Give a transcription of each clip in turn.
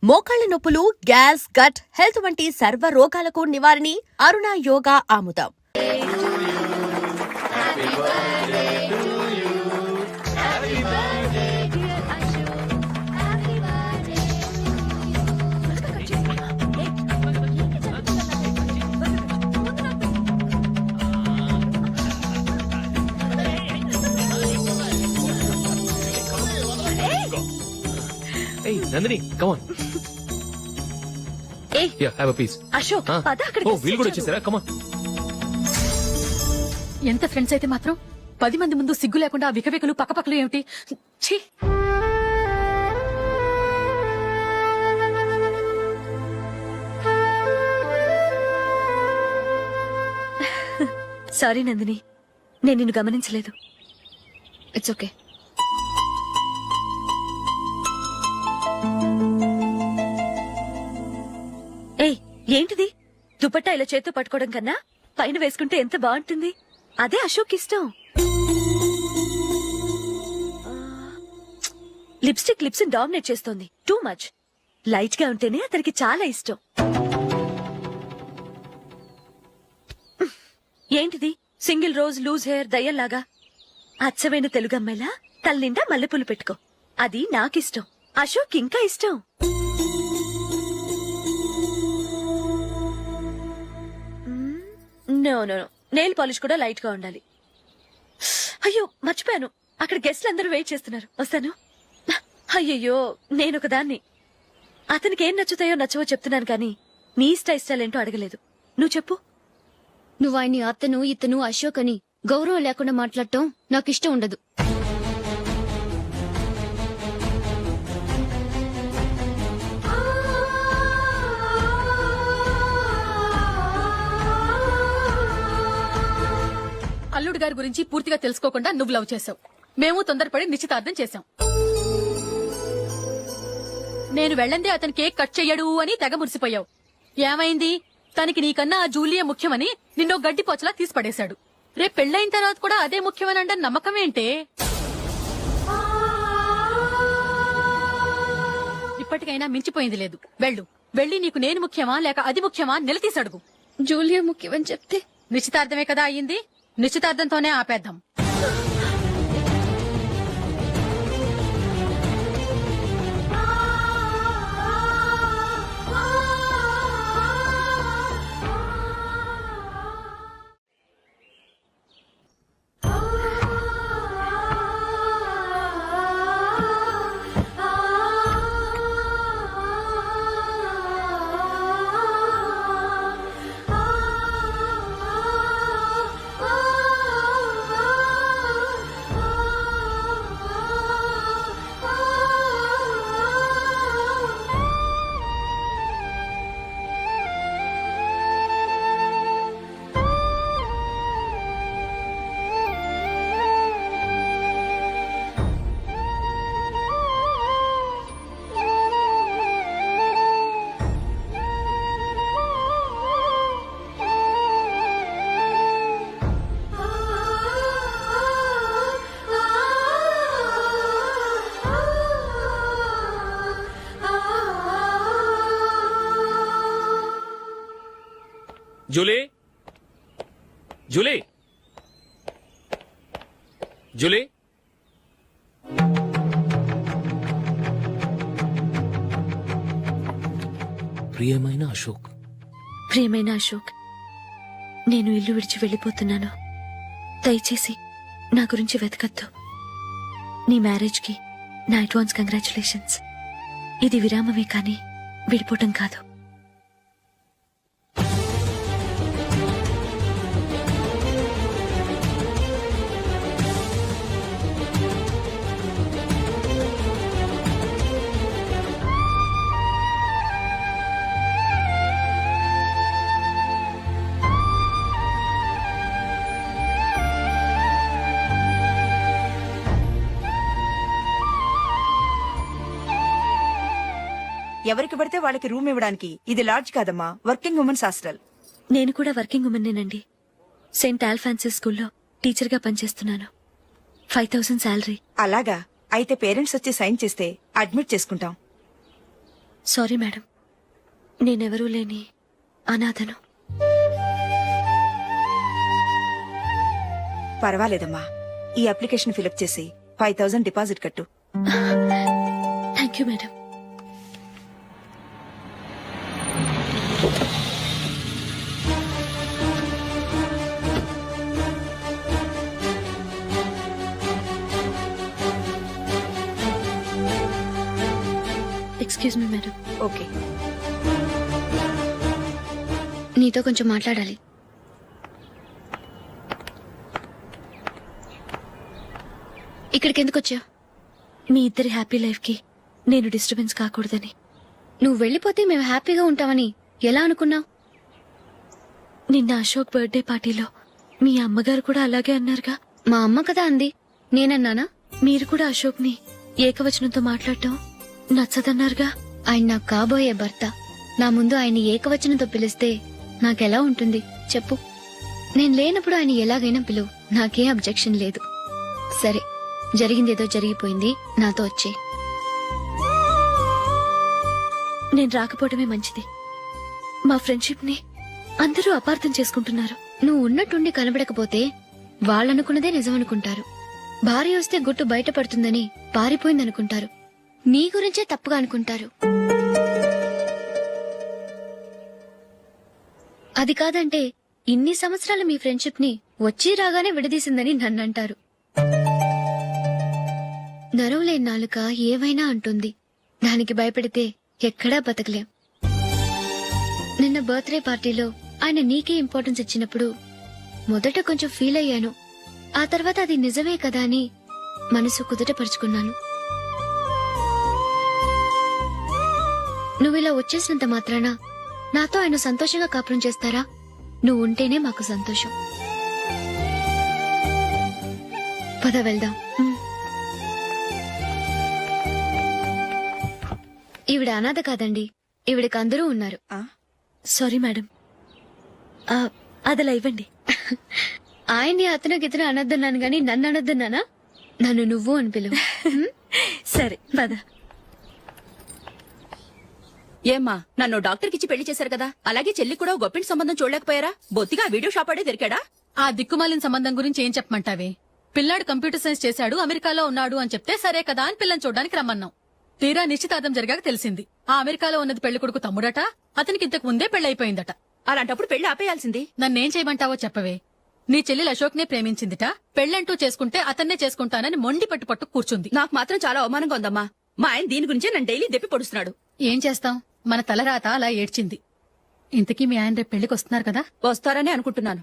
మోకాళ్ల నొప్పులు, gas, gut health వంటి సర్వ రోగాలకు నివారణి అరుణ యోగా ఆముదం. Hey, Nandini, come on. Hey, Here, have a piece. Ashok పద అక్కడికి. Oh, వీళ్ళు కూడా వచ్చేసారా? Come on. ఎంత ఫ్రెండ్స్ అయితే మాత్రం 10 మంది ముందు సిగ్గు లేకుండా వికవికలు పక్కపక్కలు ఏమిటి? ఛీ. సారీ నందిని, నేను నిన్ను గమనించలేదు. It's okay. ఏయ్, ఏంటిది? దుపట్టా ఇలా చేత్తో పట్టుకోవడం కన్నా పైన వేసుకుంటే ఎంత బాగుంటుంది. అదే అశోక్ ఇష్టం. లిప్స్టిక్ లిప్స్ డామినేట్ చేస్తోంది. Too much. లైట్ గా ఉంటేనే అతనికి చాలా ఇష్టం. ఏంటిది? సింగిల్ రోజ్ లూజ్ హెయిర్ దయ్యంలాగా. అచ్చమైన తెలుగు అమ్మాయిలా తల్లిండా మల్లెపూలు పెట్టుకో. అది నాకిష్టం. అశోక్ ఇంకా ఇష్టం. No no no, nail polish కూడా లైట్ గా ఉండాలి. అయ్యో మర్చిపోయాను, అక్కడ గెస్ట్లు అందరూ వెయిట్ చేస్తున్నారు. వస్తాను. అయ్యయ్యో, నేనొక దాన్ని. అతనికి ఏం నచ్చుతాయో నచ్చవో చెప్తున్నాను కానీ నీ ఇష్టాలేంటో అడగలేదు. నువ్వు చెప్పు. నువ్వు ఆయన్ని అతను ఇతను అశోక్ అని గౌరవం లేకుండా మాట్లాడటం నాకు ఇష్టం ఉండదు. అల్లుడు గారి గురించి పూర్తిగా తెలుసుకోకుండా నువ్వు లవ్ చేసావు. మేము తొందరపడి నిశ్చితార్థం చేశాం. నేను వెళ్ళందే అతని కేక్ కట్ చెయ్యడు అని తెగ మురిసిపోయావు. ఏమైంది? తనకి నీకన్నా ఆ జూలియే ముఖ్యమని నిన్నో గడ్డి పోచలా తీసి పడేశాడు. రేపు పెళ్లైన తర్వాత కూడా అదే ముఖ్యమని అంటే నమ్మకం ఏంటే? ఇప్పటికైనా మించిపోయింది లేదు. వెళ్ళు. వెళ్ళి నీకు నేను ముఖ్యమా లేక అది ముఖ్యమా నిలదీసి అడుగు. జూలియా ముఖ్యమని చెప్తే నిశ్చితార్థమే కదా అయ్యింది. నిశ్చితార్థంతోనే ఆపేద్దాం. Julie, Julie, Julie. ప్రియమైన అశోక్. ప్రియమైన అశోక్, నేను ఇల్లు విడిచి వెళ్ళిపోతున్నాను. దయచేసి నా గురించి వెతకద్దు. నీ మ్యారేజ్ కి నా అడ్వాన్స్ కంగ్రాచులేషన్స్. ఇది విరామమే కానీ విడిపోవటం కాదు. ఎవరికి పడితే వాళ్ళకి రూమ్ ఇవ్వడానికి ఇది లాడ్జ్ కాదమ్మా, వర్కింగ్ ఉమెన్స్ హాస్టల్. నేను కూడా వర్కింగ్ ఉమెన్నేనండి. సెయింట్ ఆల్ఫాన్సిస్ స్కూల్లో టీచర్ గా పనిచేస్తున్నాను. 5,000 శాలరీ. అలాగా? అయితే పేరెంట్స్ వచ్చి సైన్ చేస్తే అడ్మిట్ చేసుకుంటాం. సారీ మేడం, నేనెవరూ లేని అనాథను. పర్వాలేదమ్మా, ఈ అప్లికేషన్ ఫిలప్ చేసి 5,000 డిపాజిట్ కట్టు. Thank you madam. Excuse me madam. Okay. నీతో కొంచెం మాట్లాడాలి. ఇక్కడికి ఎందుకు వచ్చా? మీ ఇద్దరి హ్యాపీ లైఫ్ కి నేను డిస్టర్బెన్స్ కాకూడదని. నువ్వు వెళ్ళిపోతే మేము హ్యాపీగా ఉంటామని ఎలా అనుకున్నావు? నిన్న అశోక్ బర్త్డే పార్టీలో మీ అమ్మగారు కూడా అలాగే అన్నారుగా. మా అమ్మ కదా అంది, నేనన్నానా? మీరు కూడా అశోక్ ని ఏకవచనంతో మాట్లాడటం నచ్చదన్నారుగా. ఆయన నాకు కాబోయే భర్త. నా ముందు ఆయన ఏకవచనంతో పిలిస్తే నాకెలా ఉంటుంది చెప్పు? నేను లేనప్పుడు ఆయన ఎలాగైనా పిలువు, నాకే అబ్జెక్షన్ లేదు. సరే, జరిగిందేదో జరిగిపోయింది, నాతో వచ్చే. నేను రాకపోవడమే మంచిది. మా ఫ్రెండ్షిప్ ని అందరూ అపార్థం చేసుకుంటున్నారు. నువ్వు ఉన్నట్టుండి కనబడకపోతే వాళ్ళనుకున్నదే నిజమనుకుంటారు. భార్య వస్తే గుట్టు బయటపడుతుందని పారిపోయిందనుకుంటారు. నీ గురించే తప్పుగా అనుకుంటారు. అది కాదంటే ఇన్ని సంవత్సరాలు మీ ఫ్రెండ్షిప్ ని వచ్చి రాగానే విడదీసిందని నన్నంటారు. నరవలేని నాలుక ఏవైనా అంటుంది. దానికి భయపడితే ఎక్కడా బతకలేం. నిన్న బర్త్డే పార్టీలో ఆయన నీకే ఇంపార్టెన్స్ ఇచ్చినప్పుడు మొదట కొంచెం ఫీల్ అయ్యాను. ఆ తర్వాత అది నిజమే కదా అని మనసు కుదుటపరుచుకున్నాను. నువ్విలా వచ్చేసినంత మాత్రాన నాతో ఆయన సంతోషంగా కాపురం చేస్తారా? నువ్వు ఉంటేనే మాకు సంతోషం. పద వెళ్దాం. ఈవిడ అనాథ కాదండి, ఈవిడకి అందరూ ఉన్నారు. సారీ మేడం, అదలా ఇవ్వండి. ఆయన్ని అతను గితను అనొద్దన్నాను గాని నన్ను అనొద్దన్నానా? నన్ను నువ్వు అని పిలువు. సరే పద. ఏమ్మా, నన్ను డాక్టర్ కిచ్చి పెళ్లి చేశారు కదా, అలాగే చెల్లి కూడా ఓ గొప్పింటి సంబంధం చూడలేకపోయారా? బొత్తిగా ఆ వీడియో షాప్ ఆడే దొరికాడా? ఆ దిక్కుమాలిన సంబంధం గురించి ఏం చెప్పమంటావే? పిల్లాడు కంప్యూటర్ సైన్స్ చేశాడు, అమెరికాలో ఉన్నాడు అని చెప్తే సరే కదా అని పిల్లని చూడడానికి రమ్మన్నాం. తీరా నిశ్చితార్థం జరిగాక తెలిసింది ఆ అమెరికాలో ఉన్నది పెళ్లి కొడుకు తమ్ముడట, అతనికి ఇంతకు ముందే పెళ్లయిపోయిందట. అలాంటప్పుడు పెళ్లి ఆపేయాల్సింది. నన్నేం చేయమంటావో చెప్పవే. నీ చెల్లెలు అశోక్ నే ప్రేమించిందిట, పెళ్లంటూ చేసుకుంటే అతన్నే చేసుకుంటానని మొండి పట్టు కూర్చుంది. నాకు మాత్రం చాలా అవమానంగా ఉందమ్మా. మా ఆయన దీని గురించే నన్ను డైలీ దెప్పి పొడుస్తున్నాడు. ఏం చేస్తాం, మన తలరాత అలా ఏడ్చింది. ఇంతకీ మీ ఆయన రేపు పెళ్లికి వస్తున్నారు కదా? వస్తారని అనుకుంటున్నాను.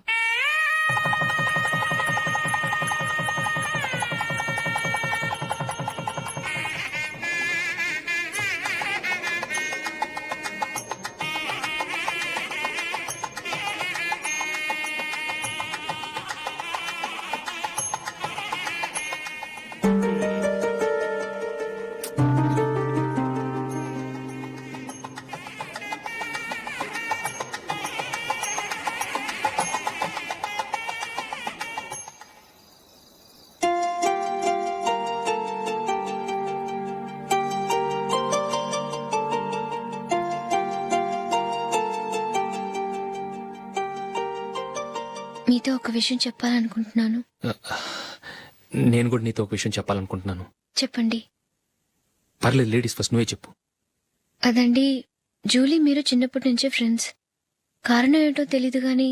మీతో ఒక విషయం చెప్పాలనుకుంటున్నాను. నేను కూడా నీతో ఒక విషయం చెప్పాలనుకుంటున్నాను. చెప్పండి. పర్లేదు, లేడీస్ ఫస్ట్, నువ్వే చెప్పు. అదండి, జూలీ మీరు చిన్నప్పటి నుంచే ఫ్రెండ్స్. కారణం ఏంటో తెలీదు గాని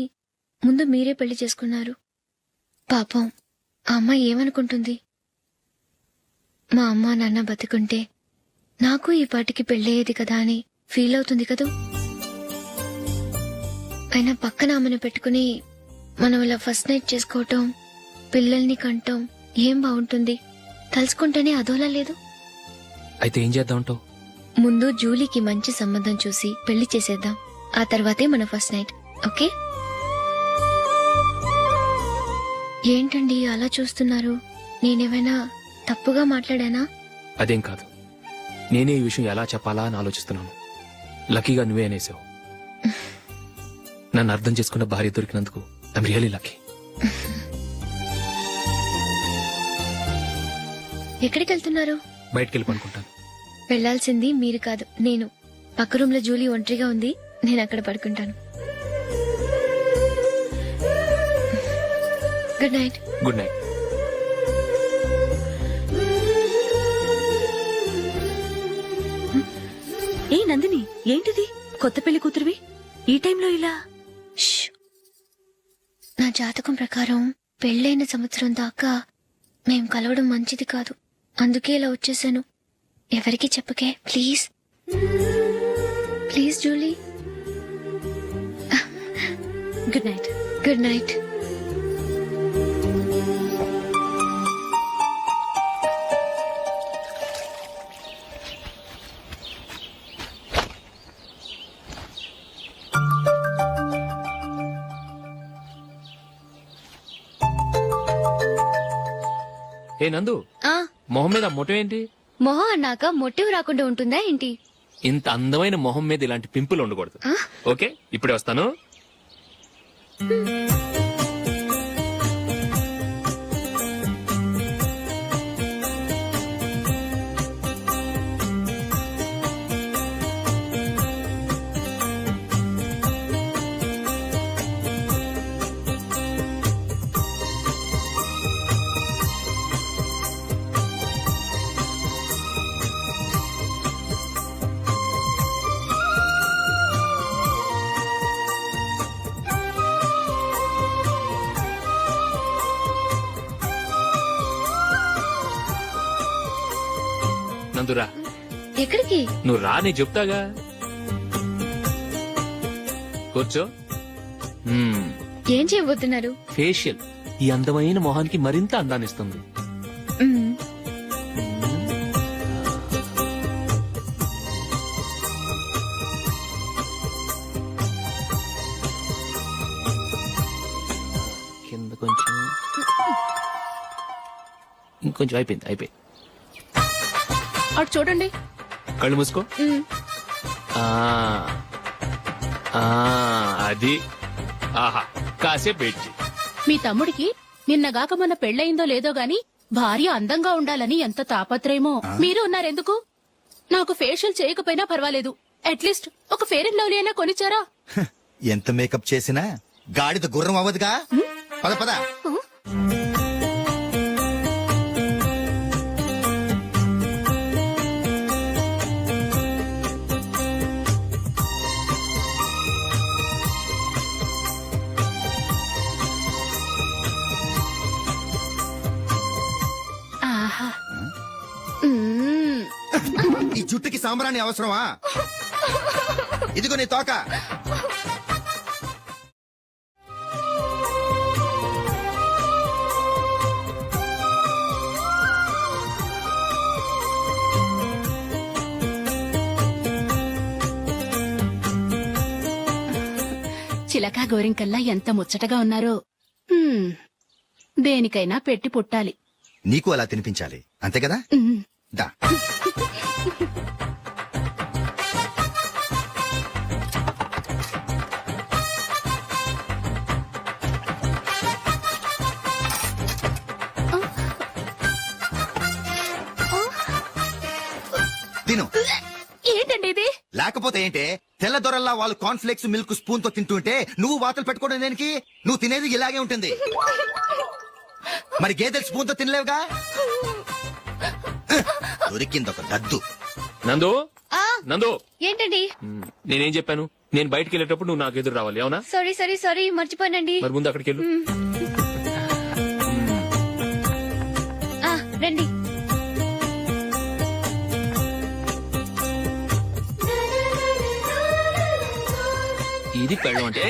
ముందు మీరే పెళ్లి చేసుకున్నారు. పాపం ఆ అమ్మాయి ఏమనుకుంటుంది? మా అమ్మ నాన్న బతికుంటే నాకు ఈ పాటికి పెళ్ళయ్యేది కదా అని ఫీల్ అవుతుంది కదూ. అయినా పక్కన ఆమెను పెట్టుకుని మనం ఇలా ఫస్ట్ నైట్ చేసుకోవటం, పిల్లల్ని కంటాం ఏం బాగుంటుంది? తలుచుకుంటేనే అదోలా లేదు. అయితే ఏం చేద్దామంటావు? ముందు జూలీకి మంచి సంబంధం చూసి పెళ్లి చేసేద్దాం. ఆ తర్వాతే మన ఫస్ట్ నైట్. ఓకే? ఏంటండి అలా చూస్తున్నారు? నేనేమైనా తప్పుగా మాట్లాడానా? అదేం కాదు, నేనే ఈ విషయం ఎలా చెప్పాలా అని ఆలోచిస్తున్నాను. లక్కీగా నువ్వే అనేసావు. నన్ను అర్థం చేసుకున్న భార్య దొరికినందుకు ఐమ్ రియలీ లక్కీ. ఎక్కడికి వెళ్తున్నారు? బయటికి వెళ్ళి పనుకుంటాను. వెళ్లాల్సింది మీరు కాదు, నేను. పక్క రూమ్ లో జూలీ ఒంటరిగా ఉంది, నేను అక్కడ పడుకుంటాను. Good night. Good night. ఏ నందిని, ఏంటిది? కొత్త పెళ్లి కూతురువి ఈ టైంలో ఇలా? ష్. నా జాతకం ప్రకారం పెళ్ళైన సంవత్సరం దాకా మేం కలవడం మంచిది కాదు, అందుకే ఇలా వచ్చేసాను. ఎవరికి చెప్పకే please. Please Julie. Good night. Good night. ఏ నందు, మొహం మీద మొటం ఏంటి? మొహం అన్నాక మొట్టెవు రాకుండా ఉంటుందా ఏంటి? ఇంత అందమైన మొహం మీద ఇలాంటి పింపుల్ ఉండకూడదు. ఓకే, ఇప్పుడే వస్తాను. నందురా, ఎక్కడికి? నువ్వు రా, నేను చెప్తాగా. కూర్చో. ఏం చేయబోతున్నారు? ఫేషియల్ ఈ అందమైన మొహానికి మరింత అందాన్నిస్తుంది. మ్మ్. కింద కొంచెం, ఇంకొంచెం. అయిపోయింది. అటు చూడండి. కళ్ళు మూసుకో. మ్మ్. ఆ, ఆ, అది. ఆహా, కాసేపు వెయిట్ చెయ్. మీ తమ్ముడికి నిన్నగాక మొన్న పెళ్ళయిందో లేదో గాని భార్య అందంగా ఉండాలని ఎంత తాపత్రయమో. మీరు ఉన్నారెందుకు? నాకు ఫేషియల్ చేయకపోయినా పర్వాలేదు, అట్లీస్ట్ ఒక ఫేర్ అండ్ లవ్లీ అయినా కొనిచ్చారా? ఎంత మేకప్ చేసినా గాడిద గుర్రం అవ్వదుగా. పద పద. ఆహా. ఈ జుట్టుకి సాంబ్రాణి అవసరమా? ఇదిగో నీ తోక. చిలకా గోరింకల్లా ఎంత ముచ్చటగా ఉన్నారో. దేనికైనా పెట్టి పుట్టాలి. నీకు అలా తినిపించాలి, అంతే కదా? ఉమ్. దా. తిను. ఏంటండి ఇది? లేకపోతే ఏంటే, తెల్ల దొరల్లా వాళ్ళు కార్న్ఫ్లేక్స్ మిల్క్ స్పూన్ తో తింటుంటే నువ్వు వాతలు పెట్టుకోవడం దేనికి? నువ్వు తినేది ఇలాగే ఉంటుంది. మరి గేదెలు స్పూన్ తో తినలేవుగా. దొరికింది ఒక దద్దు. నందు, ఆ, నందు, ఏంటండి? నేనేం చెప్పాను? నేను బయటికి వెళ్ళేటప్పుడు నువ్వు నాకు ఎదురు రావాలి, అవునా? సారీ మర్చిపోయానండి. మరి ముందు అక్కడికి వెళ్ళు. ఆ, రండి. ఇది పెళ్ళం అంటే.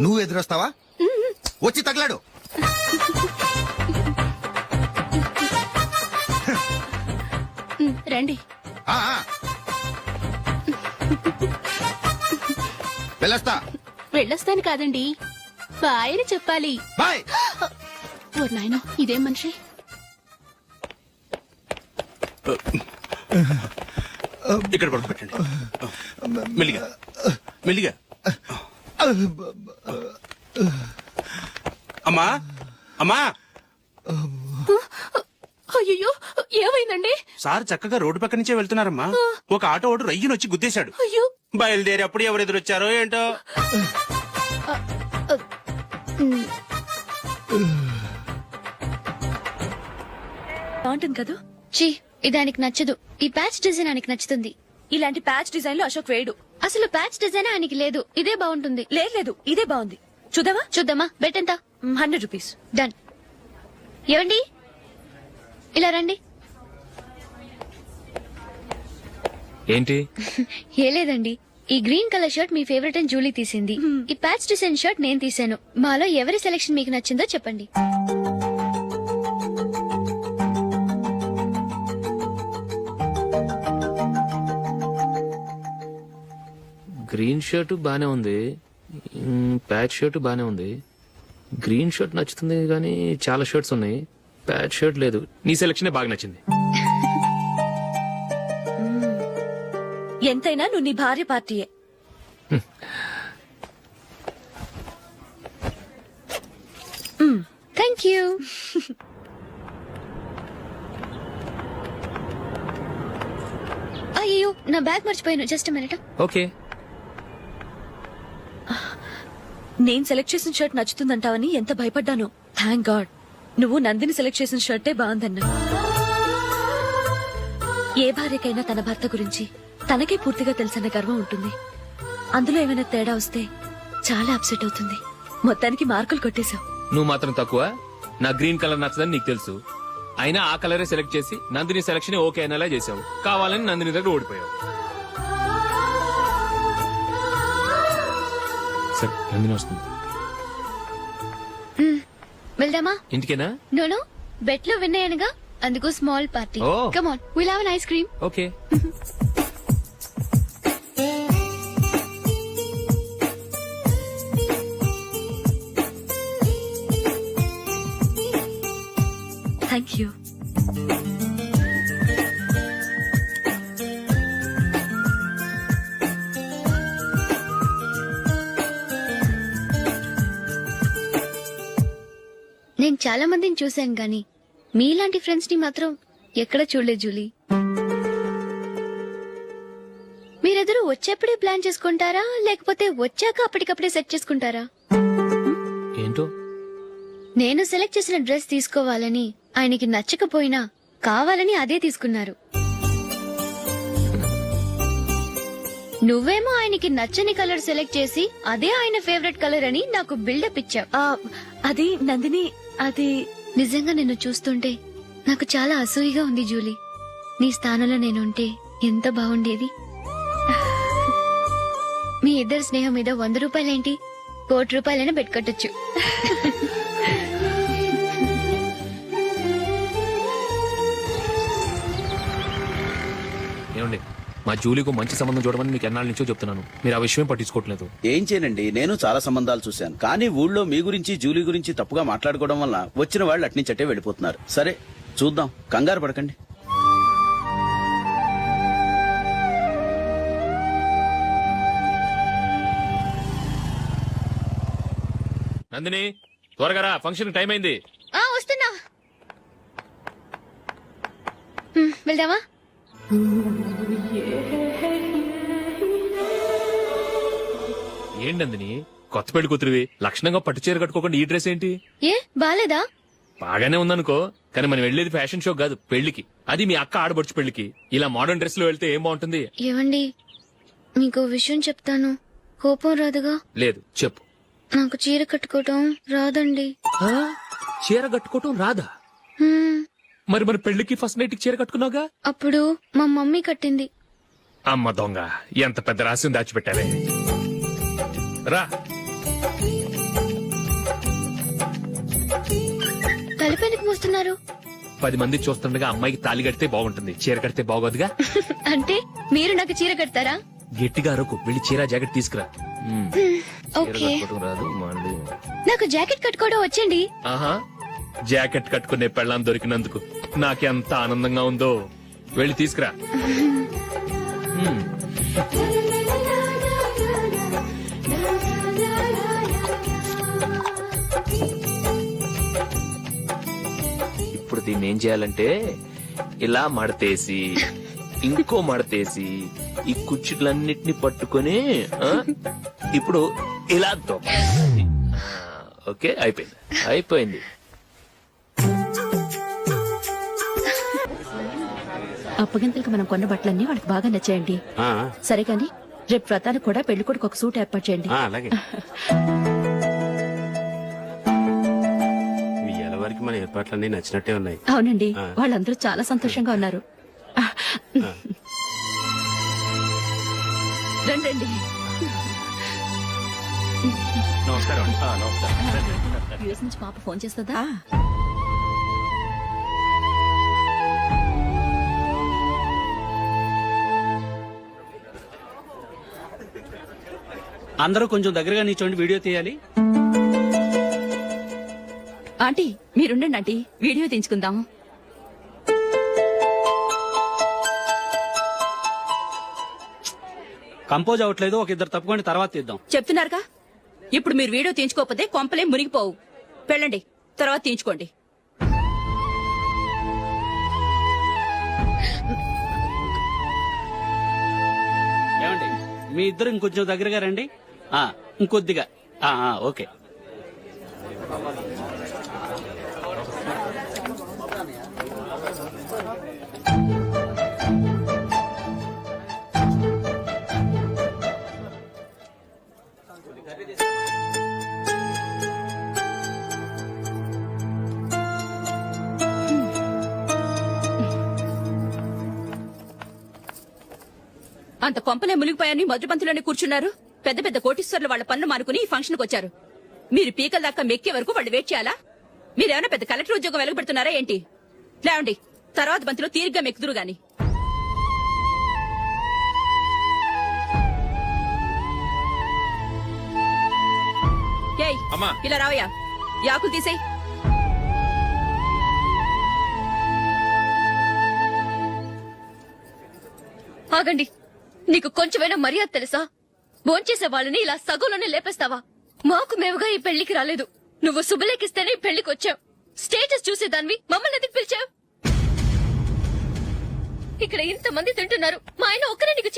నువ్వు ఎదురొస్తావా? వచ్చి తగలాడు. రండి. ఆ, ఆ. వెళ్ళొస్తా. వెళ్ళొస్తాను కాదండి, బాయ్ అని చెప్పాలి. బాయ్. ఓ నాయనో, ఇదేం మనిషి? ఇక్కడ పడుకోబెట్టండి. మెల్లిగా మెల్లిగా. అమ్మా, అమ్మా, అయ్యో ఏమైందండి? సార్ చక్కగా రోడ్డు పక్క నుంచే వెళ్తున్నారమ్మా. ఒక ఆటో ఓడు రయ్యనొచ్చి గుద్దేశాడు. అయ్యో బయలుదేరి అప్పుడు ఎవరు ఎదురొచ్చారో ఏంటో. బాగుంటుంది కదా. చి ఇది ఆయనకి నచ్చదు. ఈ ప్యాచ్ డిజైన్ ఆయనకి నచ్చుతుంది. ఇలాంటి ప్యాచ్ డిజైన్ లో అశోక్ వేయడు. అసలు ప్యాచ్ డిజైన్ ఆయనకి లేదు. ఇదే బాగుంటుంది. లేదు ఇదే బాగుంది. చూద్దామా? చూద్దామా? బెట్ ఎంత? 100 రూపీస్. డన్. ఏవండి ఇలా రండి. ఏంటి? ఏ లేదండి, ఈ గ్రీన్ కలర్ షర్ట్ మీ ఫేవరెట్ అని జూలీ తీసింది. ఈ ప్యాచ్ డిజైన్ షర్ట్ నేను తీసాను. మాలో ఎవరి సెలెక్షన్ మీకు నచ్చిందో చెప్పండి. గ్రీన్ షర్ట్ బానే ఉంది, ప్యాచ్ షర్ట్ బానే ఉంది. గ్రీన్ షర్ట్ నచ్చుతుంది కానీ చాలా షర్ట్స్ ఉన్నాయి, ప్యాచ్ షర్ట్ లేదు. నీ సెలెక్షనే బాగా నచ్చింది. ఎంతైనా నువ్వు నీ భార్య పార్టీయే. Thank you. అయ్యో నా బ్యాగ్ మర్చిపోయాను. Just minute. ఓకే. నేను సెలెక్ట్ చేసిన షర్ట్ నచ్చుతుందంటావని ఎంత భయపడ్డాను. థ్యాంక్ గాడ్ నువ్వు నందిని సెలెక్ట్ చేసిన షర్టే బాగుందన్నా. ఏ భార్యకైనా తన భర్త గురించి తనకే పూర్తిగా తెలుసన్న గర్వం ఉంటుంది. అందులో ఏమైనా తేడా వస్తే చాలా అప్సెట్ అవుతుంది. మొత్తానికి మార్కులు కొట్టేశావు. నువ్వు మాత్రం తక్కువ. నా గ్రీన్ కలర్ నచ్చదని నీకు తెలుసు, అయినా ఆ కలరే సెలెక్ట్ చేసి నందిని సెలెక్షన్ ఓకే అనేలా చేసావు. కావాలని నందిని దగ్గర ఓడిపోయావు. సరే నందిని వస్తుంది. వెళ్దామా? ఇంటికేనా? నోను బెట్ లో విన్ అయ్యానుగా, అందుకు small party. Oh. Come on, will have an ice cream. Okay. Thank you. నేను చాలా మందిని చూశాను గాని మీలాంటి ఫ్రెండ్స్ ని మాత్రం ఎక్కడ చూడలేదు జూలీ. మీరెదరూ వచ్చేప్పుడే ప్లాన్ చేసుకుంటారా లేకపోతే వచ్చాక అప్పటికప్పుడే సెట్ చేసుకుంటారా? ఏంటో? నేను సెలెక్ట్ చేసిన డ్రెస్ తీసుకోవాలని ఆయనకి నచ్చకపోయినా కావాలని అదే తీసుకున్నారు. నువ్వేమో ఆయనకి నచ్చని కలర్ సెలెక్ట్ చేసి అదే ఆయన ఫేవరెట్ కలర్ అని నాకు బిల్డప్ ఇచ్చావు. అది నందిని, అది నిజంగా నిన్ను చూస్తుంటే నాకు చాలా అసూయగా ఉంది జూలీ. నీ స్థానంలో నేనుంటే ఎంత బాగుండేది. మీ ఇద్దరు స్నేహం మీద 100 రూపాయలేంటి, 1 కోటి రూపాయలైనా పెట్టుకొట్టచ్చు. ఏమండి, మా జూలీకు మంచి సంబంధం చూడమని మీకు ఎన్నాళ్ళ నుంచో చెప్తున్నాను, మీరు ఆ విషయం పట్టించుకోవట్లేదు. ఏం చేయనండి, నేను చాలా సంబంధాలు చూశాను. కానీ ఊళ్ళో మీ గురించి జూలీ గురించి తప్పుగా మాట్లాడుకోవడం వల్ల వచ్చిన వాళ్ళు అట్నుంచటే వెళ్ళిపోతున్నారు. సరే చూద్దాం, కంగారు పడకండి. నందిని త్వరగా రా, ఫంక్షన్ టైం అయింది. వస్తున్నా. వెళ్దామా? ఏంటి నందిని, కొత్త పెళ్లి కూతురివి, లక్షణంగా పట్టు చీర కట్టుకోకుండా ఈ డ్రెస్ ఏంటి? ఏ బాలేదా? బాగానే ఉందనుకో, కానీ మనం వెళ్లేది ఫ్యాషన్ షో కాదు, పెళ్లికి. అది మీ అక్క ఆడబడుచు పెళ్లికి. ఇలా మోడర్న్ డ్రెస్ లో వెళ్తే ఏం బాగుంటుంది? ఏవండి, మీకు విషయం చెప్తాను, కోపం రాదుగా? లేదు, చెప్పు. నాకు చీర కట్టుకోవటం రాదండి. చీర కట్టుకోవటం రాదా? హ్మ్, మరి మన పెళ్లికి ఫస్ట్ నైట్ చీర కట్టుకున్నావుగా? అప్పుడు మా మమ్మీ కట్టింది. అమ్మ దొంగ, ఎంత పెద్ద రహస్యం దాచిపెట్టావే. రా. తలుపెందుకు మోస్తున్నారు? 10 మంది చూస్తుండగా అమ్మాయికి తాళి కడితే బాగుంటుంది, చీర కడితే బాగోదుగా. అంటే మీరు నాకు చీర కడతారా? గట్టిగా అరకు, వెళ్ళి చీర జాకెట్ తీసుకురా. చీర ఓకే. కట్టుకోవటం రాదు మళ్ళీ. నాకు జాకెట్ కట్టుకోవడం వచ్చండి. ఆహా, జాకెట్ కట్టుకునే పెళ్ళాం దొరికినందుకు నాకెంత ఆనందంగా ఉందో. వెళ్ళి తీసుకురా. ఇప్పుడు దీన్ని ఏం చేయాలంటే ఇలా మడతేసి ఇంకో మడతేసి ఈ కుర్చీలన్నిటిని పట్టుకొని ఇప్పుడు ఇలా తొక్కాలి. ఓకే, అయిపోయింది. అప్పగింతలకు మనం కొన్న బట్టలన్నీ వాళ్ళకి బాగా నచ్చాయండి. ఆ, సరే కానీ రేపు వ్రతానికి కూడా పెళ్లి కొడుకు ఒక సూట్ ఏర్పాటు చేయండి. ఆ, అలాగే మీ వరకు మన ఏర్పాట్లన్నీ నచ్చినట్టే ఉన్నాయి. అవునండి, ఆ. వాళ్ళందరూ చాలా సంతోషంగా ఉన్నారు. రండి. నమస్కారం. యుఎస్ నుంచి పాప ఫోన్ చేస్తుందా? అందరూ కొంచెం దగ్గరగా నిల్చోండి, వీడియో తీయాలి. ఆంటీ మీరుండండి ఆంటీ, వీడియో తీయించుకుందాం. కంపోజ్ అవ్వట్లేదు, ఒక ఇద్దరు తప్పుకోండి, తర్వాత తీద్దాం. చెప్తున్నారుగా, ఇప్పుడు మీరు వీడియో తీయించుకోకపోతే కొంపలే మునిగిపోవు. వెళ్ళండి, తర్వాత తీయించుకోండి. ఏమండి, మీ ఇద్దరు ఇంకొంచెం దగ్గరగా రండి. ఇంకొద్దిగా. ఓకే. అంత కొంపలే మునిగిపోయాని మొదటి పంతులోనే కూర్చున్నారు. పెద్ద పెద్ద కోటీశ్వర్లు వాళ్ళ పనులు మానుకుని ఈ ఫంక్షన్ కు వచ్చారు. మీరు పీకల దాకా మెక్కే వరకు వాళ్ళు వెయిట్ చేయాలా? మీరేమైనా పెద్ద కలెక్టర్ ఉద్యోగం వెలగబెడుతున్నారా ఏంటి? లేవండి, తర్వాత బంతిలో తీరిగ్గా మెక్కుదురు గాని. ఏయ్, ఇలా రావయ్యా, యాకులు తీసేయ్. ఆగండి, నీకు కొంచెమైనా మర్యాద తెలుసా? భోంచేసే వాళ్ళని ఇలా సగంలోనే లేపేస్తావా? మాకు మేముగా ఈ పెళ్లికి రాలేదు. నువ్వు శుభలేఖిస్తేనే ఈ పెళ్లికి వచ్చావు. స్టేటస్ చూసేదానివి మమ్మల్ని ఎందుకు పిలిచావు? ఇక్కడ ఇంతమంది తింటున్నారు, మా ఆయన ఒక్కరే నీకు